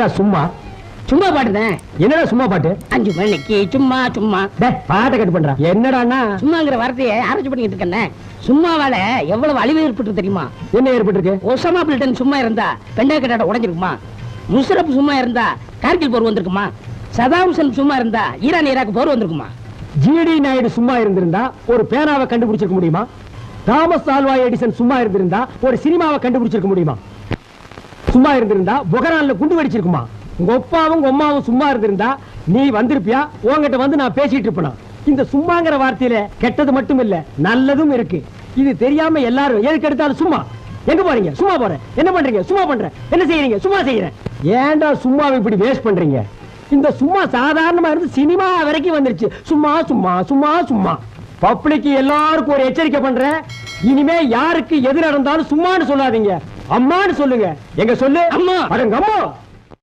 என்னடா சும்மா சும்மா பாட்டுதான். என்னடா சும்மா பாட்டு? 5 மணிக்கு சும்மா சும்மா. பாட்டை கட்டு பண்றா. என்னடான்னா சும்மாங்கிற வார்த்தையை ஆராய்ச்சி பண்ணிட்டு இருக்கேன். சும்மாவால எவ்வளவு அழிவு ஏற்பட்டு தெரியுமா? என்ன ஏற்பட்டிருக்கு? ஒசாமா பின் சும்மா இருந்தா பெண்டா கட்டாட உடைஞ்சிருக்குமா? முஷரப் சும்மா இருந்தா கார்கில் போர் வந்திருக்குமா? சதாம் ஹுசேன் சும்மா இருந்தா ஈரான் ஈராக் போர் வந்திருக்குமா? ஜிடி நாயுடு சும்மா இருந்திருந்தா ஒரு பேனாவை கண்டுபிடிச்சிருக்க முடியுமா? தாமஸ் ஆல்வா எடிசன் சும்மா இருந்திருந்தா ஒரு சினிமாவை கண்டுபிடிச்சிருக்க முடியுமா? சும்மா இருந்திருந்தா புகரான்ல குண்டு வெடிச்சிருக்குமா? உங்க அப்பாவும் உங்க அம்மாவும் சும்மா இருந்திருந்தா நீ வந்திருப்பியா? உங்ககிட்ட வந்து நான் பேசிட்டு இருப்பேனா? இந்த சும்மாங்கிற வார்த்தையில கெட்டது மட்டும் இல்ல, நல்லதும் இருக்கு. இது தெரியாம எல்லாரும் எதுக்கு எடுத்தாலும் சும்மா. எங்க போறீங்க? சும்மா போறேன். என்ன பண்றீங்க? சும்மா பண்றேன். என்ன செய்யறீங்க? சும்மா செய்யறேன். ஏன்டா சும்மாவை இப்படி வேஸ்ட் பண்றீங்க? இந்த சும்மா சாதாரணமா இருந்து சினிமா வரைக்கும் வந்துருச்சு. சும்மா சும்மா சும்மா சும்மா. பப்ளிக் எல்லாருக்கும் ஒரு எச்சரிக்கை பண்றேன். இனிமே யாருக்கு எது நடந்தாலும் சும்மான்னு சொல்லாதீங்க, அம்மான்னு சொல்லுங்க. எங்க சொல்லு? அம்மா. அடங்க அம்மா.